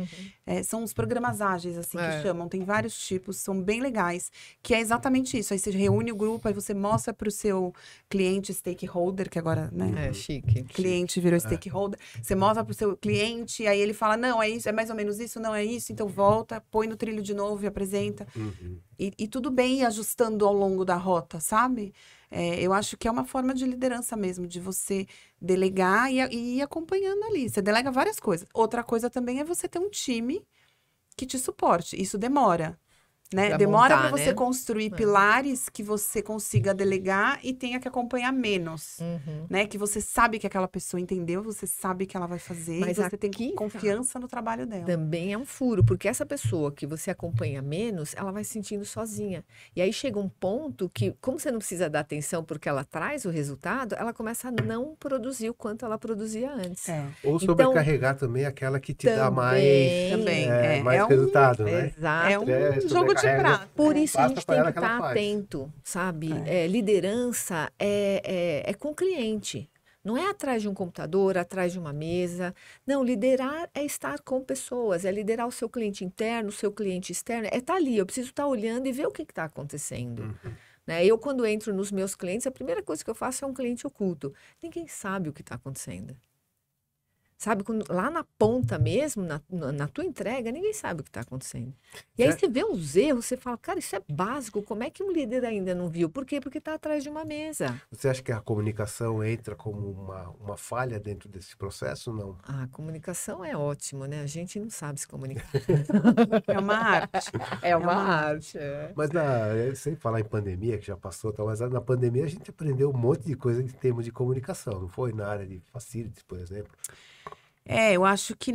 São os programas ágeis, assim, que chamam, tem vários tipos, são bem legais, que é exatamente isso, aí você reúne o grupo, aí você mostra para o seu cliente stakeholder, que agora, né? É chique. Cliente virou stakeholder, você mostra para o seu cliente, aí ele fala, não, é isso, é mais ou menos isso, não é isso, então volta, põe no trilho de novo e apresenta. E tudo bem ir ajustando ao longo da rota, sabe? Eu acho que é uma forma de liderança mesmo, de você delegar e ir acompanhando ali. Você delega várias coisas. Outra coisa também é você ter um time que te suporte. Isso demora. Né? Pra Demora montar, para você né? construir pilares que você consiga delegar e tenha que acompanhar menos, né? Que você sabe que aquela pessoa entendeu, você sabe que ela vai fazer, Mas e você tem aqui tá. confiança no trabalho dela. Também é um furo, porque essa pessoa que você acompanha menos, ela vai se sentindo sozinha. E aí chega um ponto que, como você não precisa dar atenção porque ela traz o resultado, ela começa a não produzir o quanto ela produzia antes. Ou Então, sobrecarregar também aquela que te dá mais, Também, mais resultado, né? Exato. É um jogo de prato. Por isso a Passa gente pra tem ela que que ela estar faz. atento, sabe? Liderança é com o cliente. Não é atrás de um computador, atrás de uma mesa. Não, liderar é estar com pessoas, é liderar o seu cliente interno, o seu cliente externo. É estar ali, eu preciso estar olhando e ver o que está acontecendo. Né? Eu, quando entro nos meus clientes, a primeira coisa que eu faço é um cliente oculto. Ninguém sabe o que está acontecendo. Sabe, lá na ponta mesmo, na tua entrega, ninguém sabe o que está acontecendo. E aí você vê os erros, você fala, cara, isso é básico, como é que um líder ainda não viu? Por quê? Porque está atrás de uma mesa. Você acha que a comunicação entra como uma falha dentro desse processo? Não. A comunicação é ótimo, né? A gente não sabe se comunicar. É uma arte. É uma arte. Mas sem falar em pandemia, que já passou, tal, mas na pandemia a gente aprendeu um monte de coisa em termos de comunicação, não foi? Na área de facilities, por exemplo. Eu acho que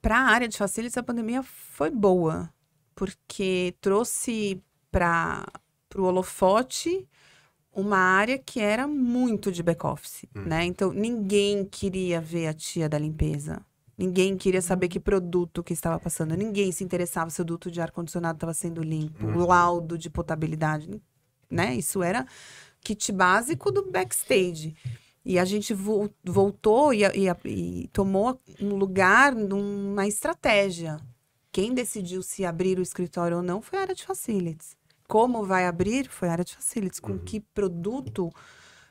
para a área de facilities a pandemia foi boa, porque trouxe para o holofote uma área que era muito de back-office, né? Então, ninguém queria ver a tia da limpeza. Ninguém queria saber que produto que estava passando. Ninguém se interessava se o duto de ar-condicionado estava sendo limpo, o laudo de potabilidade, né? Isso era kit básico do backstage. E a gente voltou e tomou um lugar numa estratégia. Quem decidiu se abrir o escritório ou não foi a área de facilities. Como vai abrir foi a área de facilities. Com que produto,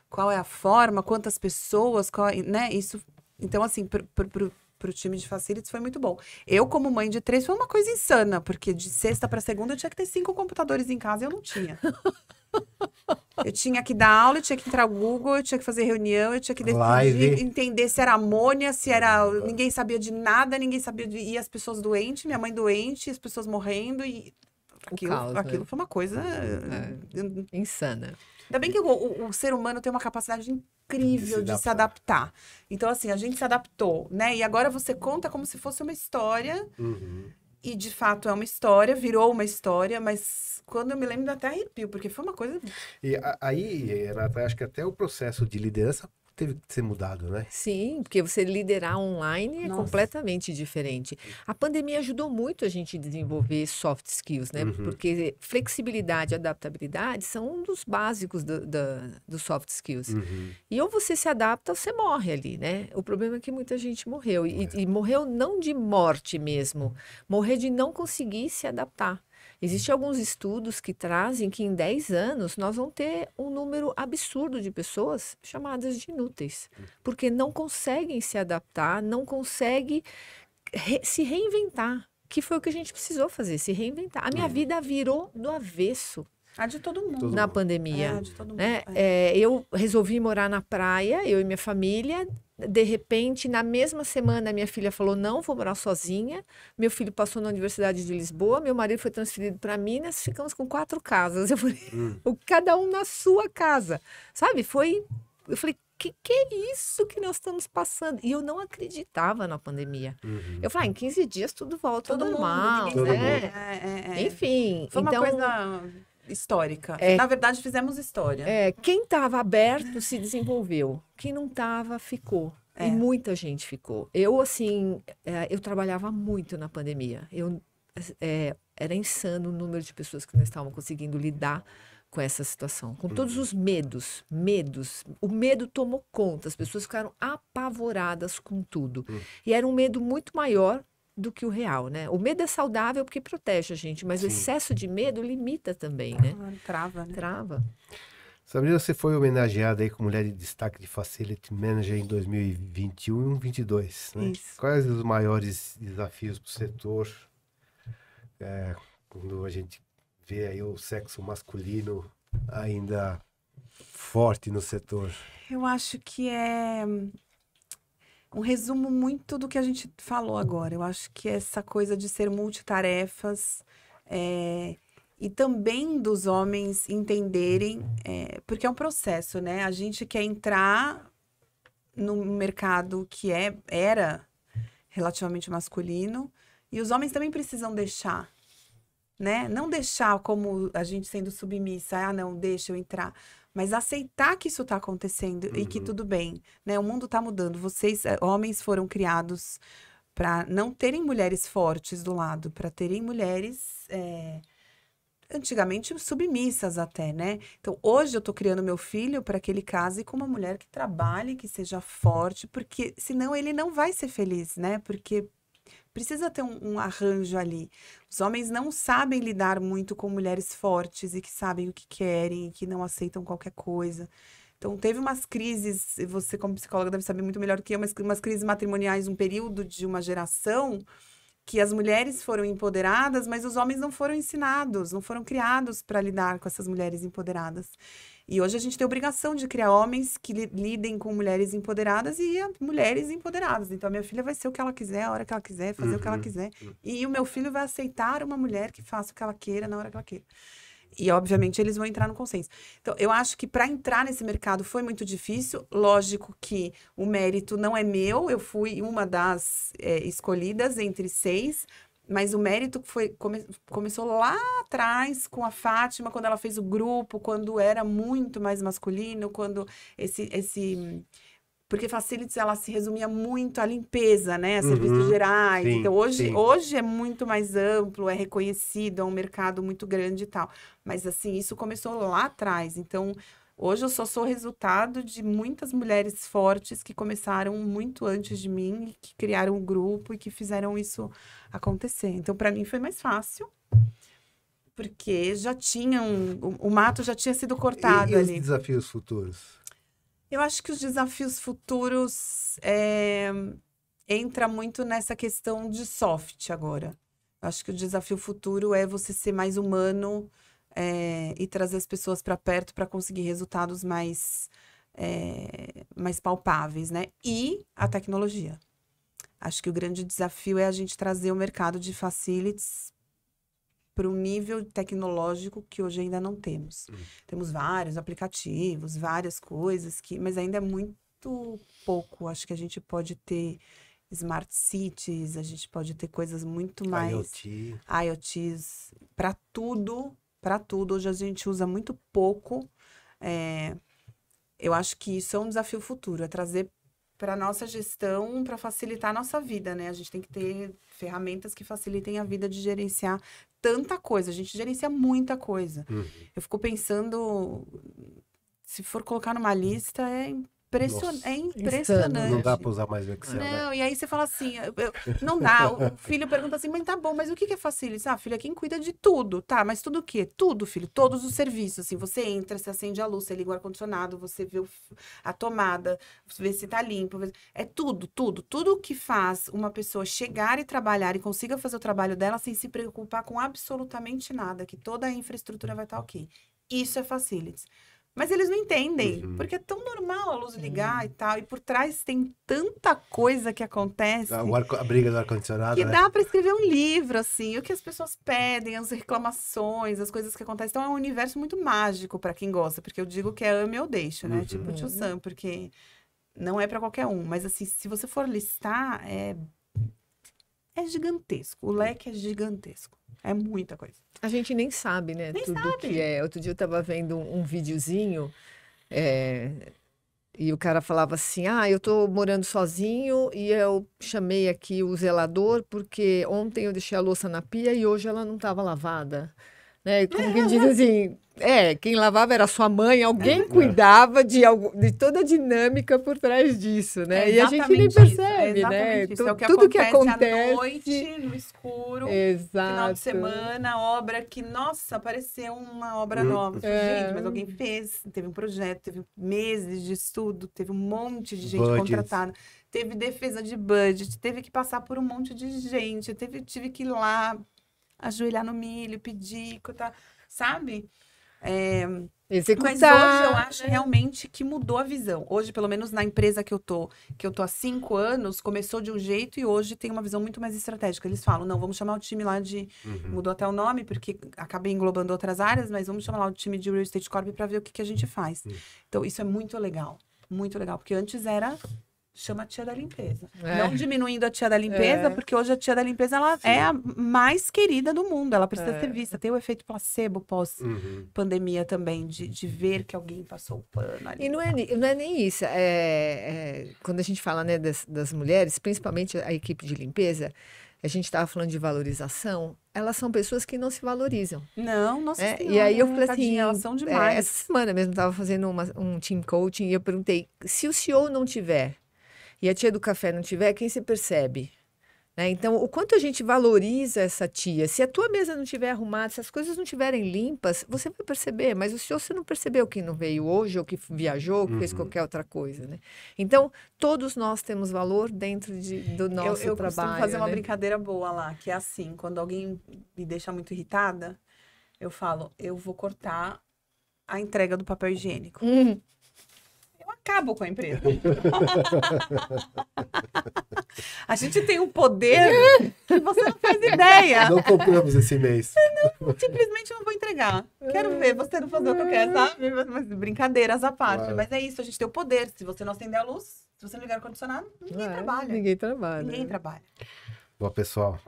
qual é a forma, quantas pessoas, né? Isso, então, assim, pro time de facilities foi muito bom. Eu, como mãe de 3, foi uma coisa insana, porque de sexta para segunda eu tinha que ter 5 computadores em casa e eu não tinha. Eu tinha que dar aula, eu tinha que entrar no Google, eu tinha que fazer reunião, eu tinha que decidir, entender se era amônia, se era... Ninguém sabia de nada, ninguém sabia de... E as pessoas doentes, minha mãe doente, as pessoas morrendo, e aquilo foi uma coisa... insana. Ainda bem que o ser humano tem uma capacidade incrível de se adaptar. Então, assim, a gente se adaptou, né? E agora você conta como se fosse uma história... E, de fato, é uma história, virou uma história, mas quando eu me lembro, até arrepio, porque foi uma coisa... E aí, Renata, acho que até o processo de liderança teve que ser mudado, né? Sim, porque você liderar online é completamente diferente. A pandemia ajudou muito a gente a desenvolver soft skills, né? Porque flexibilidade e adaptabilidade são um dos básicos dos soft skills. E ou você se adapta ou você morre ali, né? O problema é que muita gente morreu. E morreu não de morte mesmo, morrer de não conseguir se adaptar. Existem alguns estudos que trazem que em 10 anos nós vamos ter um número absurdo de pessoas chamadas de inúteis, porque não conseguem se adaptar, não conseguem se reinventar, que foi o que a gente precisou fazer, se reinventar. A minha vida virou do avesso. A de todo mundo. Na pandemia. De todo mundo. Né? Eu resolvi morar na praia, eu e minha família. De repente, na mesma semana, minha filha falou, não, vou morar sozinha. Meu filho passou na Universidade de Lisboa, meu marido foi transferido para Minas, ficamos com 4 casas. Eu falei, cada um na sua casa. Sabe, eu falei, que é isso que nós estamos passando? E eu não acreditava na pandemia. Eu falei, em 15 dias tudo volta ao normal, né? Enfim. Foi uma coisa... histórica. Na verdade, fizemos história. Quem estava aberto se desenvolveu. Quem não estava, ficou. E muita gente ficou. Eu, assim, eu trabalhava muito na pandemia. Era insano o número de pessoas que não estavam conseguindo lidar com essa situação. Com todos os medos. O medo tomou conta. As pessoas ficaram apavoradas com tudo. E era um medo muito maior do que o real, né? O medo é saudável porque protege a gente, mas o excesso de medo limita também, né? Trava, né? Trava. Sabrina, você foi homenageada aí como mulher de destaque de Facility Manager em 2021 e 2022, né? Isso. Quais os maiores desafios para o setor quando a gente vê aí o sexo masculino ainda forte no setor? Eu acho que é um resumo muito do que a gente falou agora. Eu acho que essa coisa de ser multitarefas e também dos homens entenderem, porque é um processo, né? A gente quer entrar no mercado que era relativamente masculino e os homens também precisam deixar, né? Não deixar como a gente sendo submissa, não, deixa eu entrar. Mas aceitar que isso está acontecendo e que tudo bem, né? O mundo está mudando. Vocês, homens, foram criados para não terem mulheres fortes do lado, para terem mulheres, antigamente, submissas até, né? Então, hoje eu estou criando meu filho para que ele case com uma mulher que trabalhe, que seja forte, porque senão ele não vai ser feliz, né? Porque precisa ter um arranjo ali. Os homens não sabem lidar muito com mulheres fortes e que sabem o que querem e que não aceitam qualquer coisa. Então, teve umas crises, você como psicóloga deve saber muito melhor do que eu, umas crises matrimoniais, um período de uma geração que as mulheres foram empoderadas, mas os homens não foram ensinados, não foram criados para lidar com essas mulheres empoderadas. E hoje a gente tem a obrigação de criar homens que lidem com mulheres empoderadas e mulheres empoderadas. Então, a minha filha vai ser o que ela quiser, a hora que ela quiser, fazer o que ela quiser. E o meu filho vai aceitar uma mulher que faça o que ela queira, na hora que ela queira. E, obviamente, eles vão entrar no consenso. Então, eu acho que para entrar nesse mercado foi muito difícil. Lógico que o mérito não é meu, eu fui uma das escolhidas entre 6, mas o mérito começou lá atrás com a Fátima, quando ela fez o grupo, quando era muito mais masculino, quando Porque Facilities, ela se resumia muito à limpeza, né? A serviços gerais. Sim, Então, sim. hoje é muito mais amplo, é reconhecido, é um mercado muito grande e tal. Mas, assim, isso começou lá atrás. Então, hoje eu só sou resultado de muitas mulheres fortes que começaram muito antes de mim, e que criaram um grupo e que fizeram isso acontecer. Então, para mim, foi mais fácil. Porque já tinham... O mato já tinha sido cortado E os ali. desafios futuros? Eu acho que os desafios futuros entra muito nessa questão de soft agora. Eu acho que o desafio futuro é você ser mais humano e trazer as pessoas para perto para conseguir resultados mais palpáveis, né? E a tecnologia. Acho que o grande desafio é a gente trazer o mercado de facilities para um nível tecnológico que hoje ainda não temos. Temos vários aplicativos, várias coisas, mas ainda é muito pouco. Acho que a gente pode ter smart cities, a gente pode ter coisas muito mais... IoTs, para tudo. Hoje a gente usa muito pouco. Eu acho que isso é um desafio futuro, é trazer para a nossa gestão, para facilitar a nossa vida, né? A gente tem que ter ferramentas que facilitem a vida de gerenciar tanta coisa. A gente gerencia muita coisa. Eu fico pensando, se for colocar numa lista, é impressionante. Não dá para usar mais o Excel, Não, né? e aí você fala assim, não dá. O filho pergunta assim, mas tá bom, mas o que é Facilities? Ah, filho, é quem cuida de tudo. Tá, mas tudo o quê? Tudo, filho, todos os serviços. Assim, você entra, você acende a luz, você liga o ar-condicionado, você vê a tomada, você vê se tá limpo. É tudo, tudo. Tudo que faz uma pessoa chegar e trabalhar e consiga fazer o trabalho dela sem se preocupar com absolutamente nada, que toda a infraestrutura vai estar ok. Isso é Facilities. Mas eles não entendem, porque é tão normal a luz ligar e tal, e por trás tem tanta coisa que acontece. A briga do ar-condicionado, que né? dá para escrever um livro, assim, o que as pessoas pedem, as reclamações, as coisas que acontecem. Então é um universo muito mágico para quem gosta, porque eu digo que é ame ou deixo, né? Tipo o Tio Sam, porque não é para qualquer um. Mas assim, se você for listar, é gigantesco. O leque é gigantesco. É muita coisa. A gente nem sabe, né? Nem tudo sabe. Que é. Outro dia eu estava vendo um videozinho e o cara falava assim, eu tô morando sozinho e eu chamei aqui o zelador porque ontem eu deixei a louça na pia e hoje ela não estava lavada. Né? Como quem diz assim, quem lavava era sua mãe, alguém cuidava de toda a dinâmica por trás disso, né? E a gente nem percebe, né? Isso. É o que tudo que acontece à noite, no escuro, Exato. final de semana, obra que, nossa, pareceu uma obra nova. Gente, mas alguém fez, teve um projeto, teve meses de estudo, teve um monte de gente contratada, teve defesa de budget, teve que passar por um monte de gente, tive que ir lá, ajoelhar no milho, pedir, sabe? Executar, mas hoje eu acho realmente que mudou a visão. Hoje, pelo menos na empresa que eu tô há 5 anos, começou de um jeito e hoje tem uma visão muito mais estratégica. Eles falam, não, vamos chamar o time lá de... Mudou até o nome, porque acabei englobando outras áreas, mas vamos chamar lá o time de Real Estate Corp para ver o que a gente faz. Então, isso é muito legal, porque antes era... Chama a tia da limpeza. Não diminuindo a tia da limpeza, porque hoje a tia da limpeza ela é a mais querida do mundo. Ela precisa ser vista. Tem o efeito placebo pós-pandemia também, de ver que alguém passou o pano ali. E não é nem isso. Quando a gente fala, né, das mulheres, principalmente a equipe de limpeza, a gente estava falando de valorização, elas são pessoas que não se valorizam. Não, nossa senhora, E aí eu falei assim, elas são demais. Essa semana mesmo estava fazendo um team coaching e eu perguntei, se o CEO não tiver e a tia do café não tiver, quem você percebe? Né? Então, o quanto a gente valoriza essa tia. Se a tua mesa não estiver arrumada, se as coisas não estiverem limpas, você vai perceber. Mas o senhor, você não percebeu que não veio hoje, ou que viajou, ou que fez qualquer outra coisa. Né? Então, todos nós temos valor dentro do nosso trabalho. Eu costumo fazer uma né? brincadeira boa lá, que é assim, quando alguém me deixa muito irritada, eu falo, eu vou cortar a entrega do papel higiênico. Eu acabo com a empresa. A gente tem um poder que você não faz ideia. Não compramos esse mês. Simplesmente não vou entregar. Quero ver você não fazer o que eu quero, sabe? Mas brincadeiras à parte. Mas é isso, a gente tem o poder. Se você não acender a luz, se você não ligar o ar-condicionado, ninguém trabalha. Ninguém trabalha. Bom, pessoal.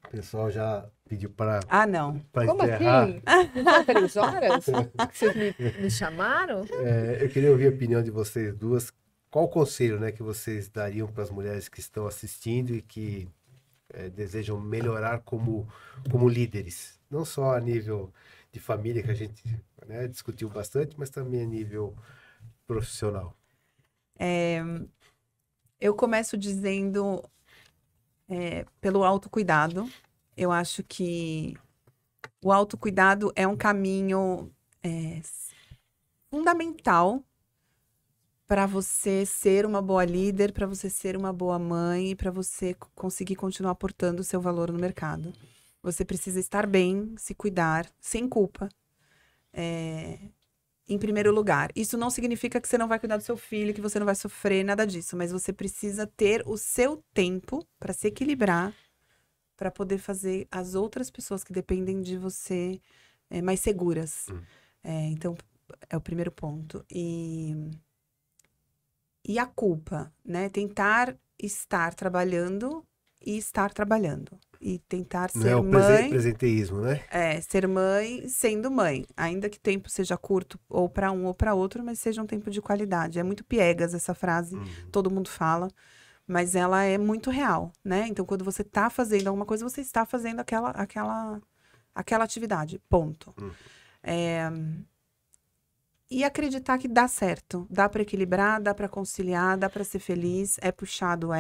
O pessoal já pediu para não. Como encerrar. assim? Só 3 horas? Que vocês me chamaram? Eu queria ouvir a opinião de vocês duas. qual o conselho, né, que vocês dariam para as mulheres que estão assistindo e que desejam melhorar como líderes? Não só a nível de família, que a gente, né, discutiu bastante, mas também a nível profissional. Eu começo dizendo pelo autocuidado. Eu acho que o autocuidado é um caminho fundamental para você ser uma boa líder, para você ser uma boa mãe, para você conseguir continuar aportando o seu valor no mercado. Você precisa estar bem, se cuidar, sem culpa. Em primeiro lugar. Isso não significa que você não vai cuidar do seu filho, que você não vai sofrer, nada disso. Mas você precisa ter o seu tempo para se equilibrar, para poder fazer as outras pessoas que dependem de você mais seguras. Então, é o primeiro ponto. E a culpa, né? Tentar estar trabalhando e estar trabalhando. E tentar ser mãe... presenteísmo, né? Ser mãe sendo mãe. Ainda que o tempo seja curto ou para um ou para outro, mas seja um tempo de qualidade. É muito piegas essa frase, todo mundo fala, mas ela é muito real, né? Então, quando você está fazendo alguma coisa, você está fazendo aquela atividade, ponto. E acreditar que dá certo. Dá para equilibrar, dá para conciliar, dá para ser feliz. É puxado,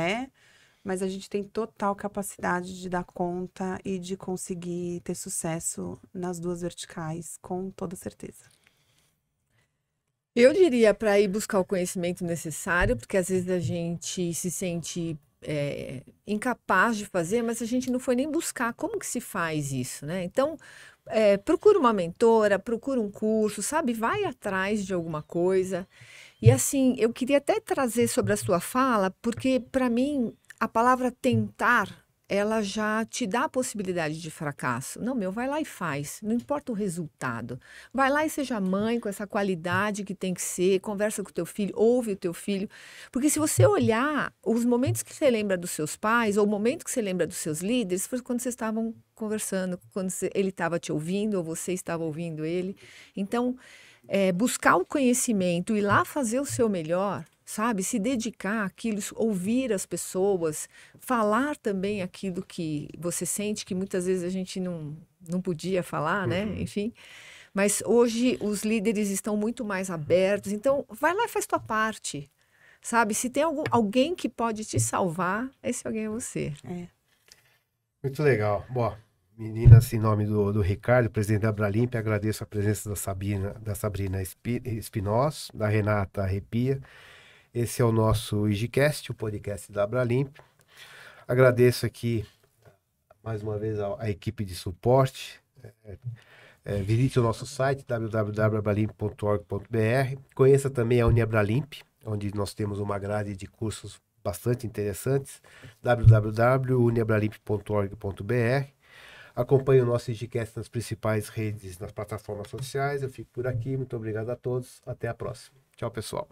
mas a gente tem total capacidade de dar conta e de conseguir ter sucesso nas duas verticais, com toda certeza. Eu diria para ir buscar o conhecimento necessário, porque às vezes a gente se sente incapaz de fazer, mas a gente não foi nem buscar como que se faz isso, né? Então, procura uma mentora, procura um curso, sabe? Vai atrás de alguma coisa. E assim, eu queria até trazer sobre a sua fala, porque para mim a palavra tentar, ela já te dá a possibilidade de fracasso. Não, vai lá e faz, não importa o resultado. Vai lá e seja mãe com essa qualidade que tem que ser, conversa com o teu filho, ouve o teu filho. Porque se você olhar os momentos que você lembra dos seus pais, ou o momento que você lembra dos seus líderes, foi quando vocês estavam conversando, quando ele estava te ouvindo, ou você estava ouvindo ele. Então, buscar o conhecimento, ir lá fazer o seu melhor, sabe? Se dedicar àquilo, ouvir as pessoas, falar também aquilo que você sente, que muitas vezes a gente não podia falar, né? Enfim. Mas hoje os líderes estão muito mais abertos. Então, vai lá e faz tua parte, sabe? Se tem alguém que pode te salvar, esse alguém é você. Muito legal. Bom, meninas, em nome do Ricardo, presidente da Abralimp, agradeço a presença da Sabrina Espinosa, da Renata Arrepia. Esse é o nosso IGCast, o podcast da Abralimp. Agradeço aqui, mais uma vez, a equipe de suporte. Visite o nosso site, www.abralimp.org.br. Conheça também a Uniabralimp, onde nós temos uma grade de cursos bastante interessantes, www.uniabralimp.org.br. Acompanhe o nosso IGCast nas principais redes, nas plataformas sociais. Eu fico por aqui. Muito obrigado a todos. Até a próxima. Tchau, pessoal.